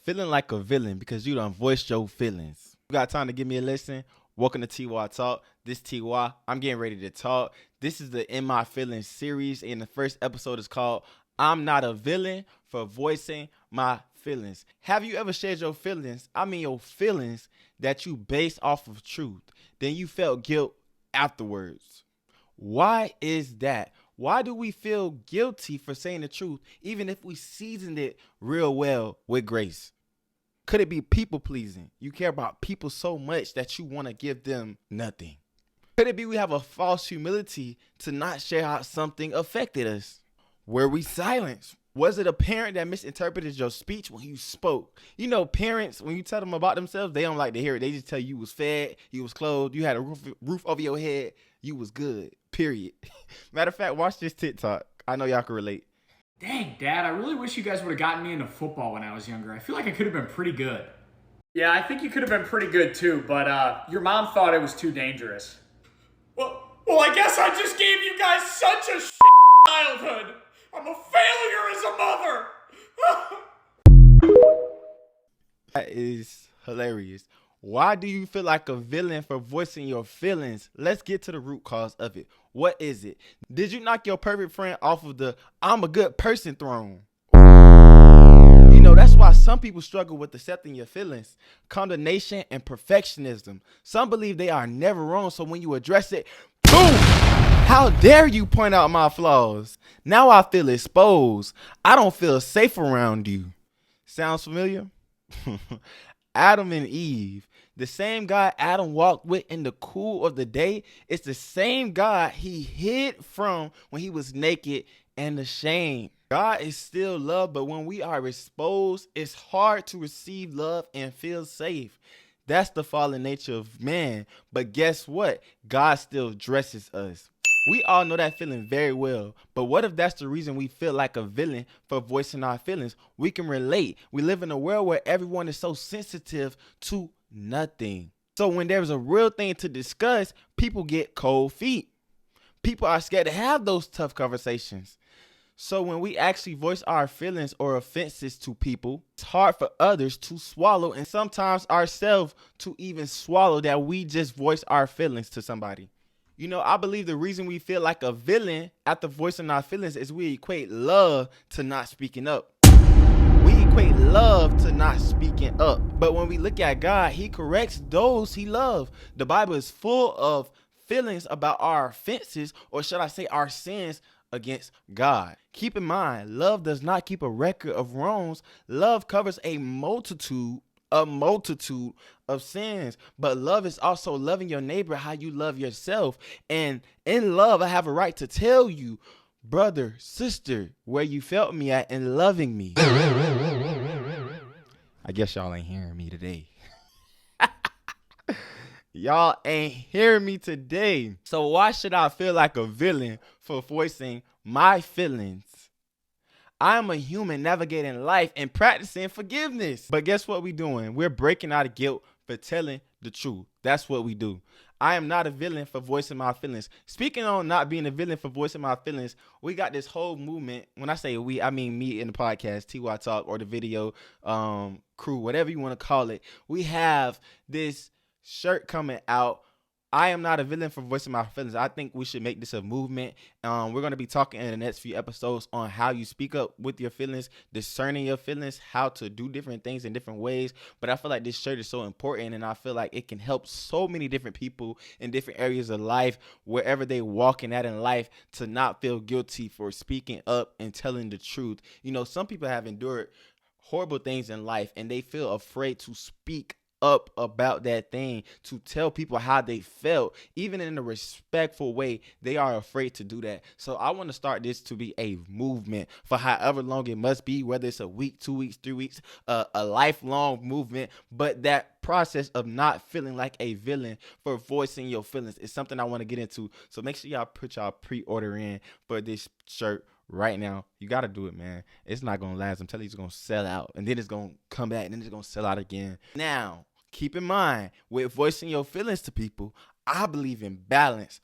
Feeling like a villain because you done voiced your feelings. You got time to give me a listen? Welcome to TeeWhy Talk. This TeeWhy. I'm getting ready to talk. This is the In My Feelings series, and the first episode is called I'm Not a Villain for Voicing My Feelings. Have you ever shared your feelings? Your feelings that you based off of truth. Then you felt guilt afterwards. Why is that? Why do we feel guilty for saying the truth, even if we seasoned it real well with grace? Could it be people pleasing? You care about people so much that you want to give them nothing. Could it be we have a false humility to not share how something affected us? Were we silenced? Was it a parent that misinterpreted your speech when you spoke? You know, parents, when you tell them about themselves, they don't like to hear it. They just tell you was fed, you was clothed, you had a roof over your head, you was good, period. Matter of fact, watch this TikTok. I know y'all can relate. Dang, Dad, I really wish you guys would have gotten me into football when I was younger. I feel like I could have been pretty good. Yeah, I think you could have been pretty good too, but your mom thought it was too dangerous. Well, I guess I just gave you guys such a childhood. I'm a failure as a mother. That is hilarious. Why do you feel like a villain for voicing your feelings? Let's get to the root cause of it. What is it? Did you knock your perfect friend off of the I'm a good person throne? You know, that's why some people struggle with accepting your feelings. Condemnation and perfectionism. Some believe they are never wrong, so when you address it, boom! How dare you point out my flaws? Now I feel exposed. I don't feel safe around you. Sounds familiar? Adam and Eve. The same God Adam walked with in the cool of the day is the same God he hid from when he was naked and ashamed. God is still love, but when we are exposed, it's hard to receive love and feel safe. That's the fallen nature of man. But guess what? God still dresses us. We all know that feeling very well, but what if that's the reason we feel like a villain for voicing our feelings? We can relate. We live in a world where everyone is so sensitive to nothing. So when there's a real thing to discuss, people get cold feet. People are scared to have those tough conversations. So when we actually voice our feelings or offenses to people, it's hard for others to swallow, and sometimes ourselves to even swallow that we just voice our feelings to somebody. You know, I believe the reason we feel like a villain after voicing our feelings is we equate love to not speaking up. We equate love to not speaking up. But when we look at God, he corrects those he loves. The Bible is full of feelings about our offenses, or should I say our sins against God. Keep in mind, love does not keep a record of wrongs. Love covers a multitude of sins. But love is also loving your neighbor how you love yourself. And in love, I have a right to tell you, brother, sister, where you felt me at in loving me. I guess y'all ain't hearing me today. Y'all ain't hearing me today. So why should I feel like a villain for voicing my feelings? I am a human navigating life and practicing forgiveness. But guess what we doing? We're breaking out of guilt for telling the truth. That's what we do. I am not a villain for voicing my feelings. Speaking on not being a villain for voicing my feelings, we got this whole movement. When I say we, I mean me in the podcast, TeeWhy Talk, or the video crew, whatever you want to call it. We have this shirt coming out. I am not a villain for voicing my feelings. I think we should make this a movement. We're going to be talking in the next few episodes on how you speak up with your feelings, discerning your feelings, how to do different things in different ways. But I feel like this shirt is so important, and I feel like it can help so many different people in different areas of life, wherever they walking at in life, to not feel guilty for speaking up and telling the truth. You know, some people have endured horrible things in life, and they feel afraid to speak up about that thing, to tell people how they felt, even in a respectful way. They are afraid to do that. So I want to start this to be a movement for however long it must be, whether it's a week, 2 weeks, 3 weeks, a lifelong movement. But that process of not feeling like a villain for voicing your feelings is something I want to get into. So make sure y'all put y'all pre-order in for this shirt right now. You got to do it, man. It's not going to last. I'm telling you, it's going to sell out, and then it's going to come back, and then it's going to sell out again. Now, keep in mind, with voicing your feelings to people, I believe in balance,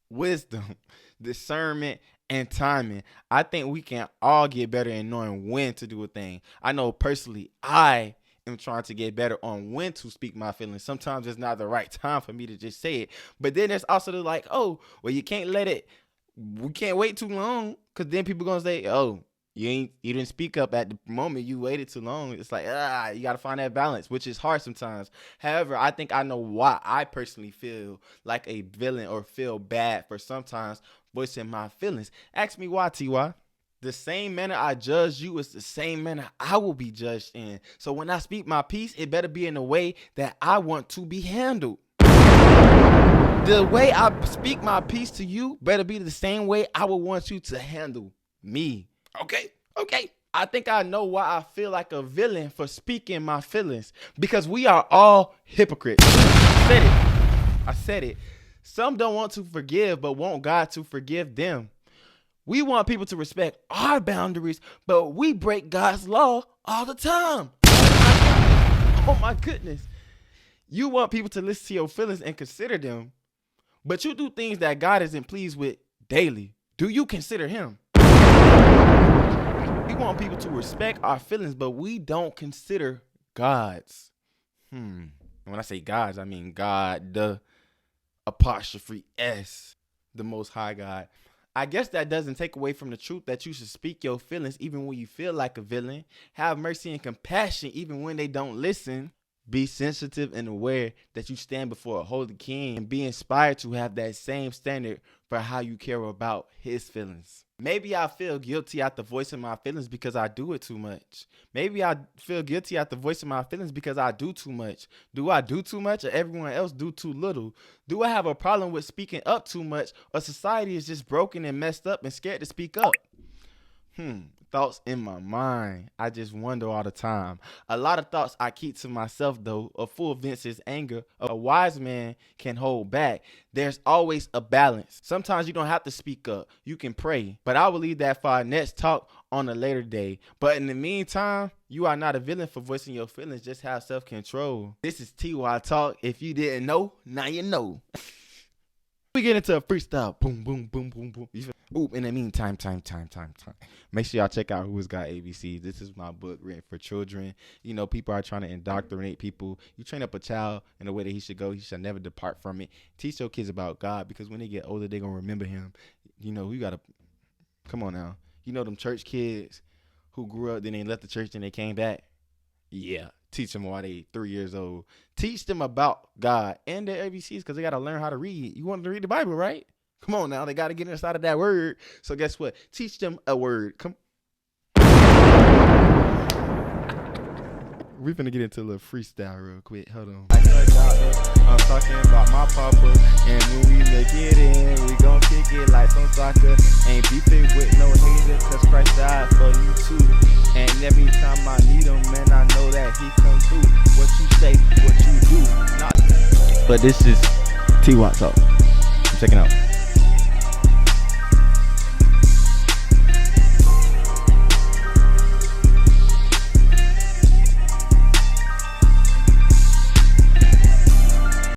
wisdom, discernment, and timing. I think we can all get better in knowing when to do a thing. I know personally, I am trying to get better on when to speak my feelings. Sometimes it's not the right time for me to just say it. But then there's also the like, oh, well, we can't wait too long, because then people gonna say, oh, you didn't speak up at the moment, you waited too long. It's like, you gotta find that balance, which is hard sometimes. However, I think I know why I personally feel like a villain or feel bad for sometimes voicing my feelings. Ask me why, TeeWhy. The same manner I judge you is the same manner I will be judged in. So when I speak my piece, it better be in a way that I want to be handled. The way I speak my piece to you better be the same way I would want you to handle me. Okay. I think I know why I feel like a villain for speaking my feelings. Because we are all hypocrites. I said it. Some don't want to forgive, but want God to forgive them. We want people to respect our boundaries, but we break God's law all the time. Oh my goodness. You want people to listen to your feelings and consider them, but you do things that God isn't pleased with daily. Do you consider him? We want people to respect our feelings, but we don't consider God's. When I say God's, I mean God, the apostrophe S, the Most High God. I guess that doesn't take away from the truth that you should speak your feelings even when you feel like a villain. Have mercy and compassion even when they don't listen. Be sensitive and aware that you stand before a holy king, and be inspired to have that same standard for how you care about his feelings. Maybe I feel guilty after voicing my feelings because I do it too much. Maybe I feel guilty after voicing my feelings because I do too much. Do I do too much, or everyone else do too little? Do I have a problem with speaking up too much, or society is just broken and messed up and scared to speak up? Thoughts in my mind. I just wonder all the time. A lot of thoughts I keep to myself, though. A fool vents his anger. A wise man can hold back. There's always a balance. Sometimes you don't have to speak up. You can pray. But I will leave that for our next talk on a later day. But in the meantime, you are not a villain for voicing your feelings. Just have self-control. This is TeeWhy Talk. If you didn't know, now you know. We get into a freestyle. Boom, boom, boom, boom, boom. Ooh, in the meantime, time. Make sure y'all check out Who's Got ABC. This is my book written for children. You know, people are trying to indoctrinate people. You train up a child in the way that he should go. He shall never depart from it. Teach your kids about God, because when they get older, they're going to remember him. You know, you got to, come on now. You know them church kids who grew up, then they left the church and they came back? Yeah. Teach them while they 3 years old. Teach them about God and their ABCs, because they got to learn how to read. You want them to read the Bible, right? Come on now. They got to get inside of that word. So guess what? Teach them a word. Come. We're finna get into a little freestyle real quick. Hold on. I'm talking about my papa, and when we make it in, we gon' kick it like some soccer. Ain't beefing with no hater, cause Christ died for you too. And every time I need him, man, I know that he come through. What you say, what you do. But this is TeeWhy Talk. Check it out.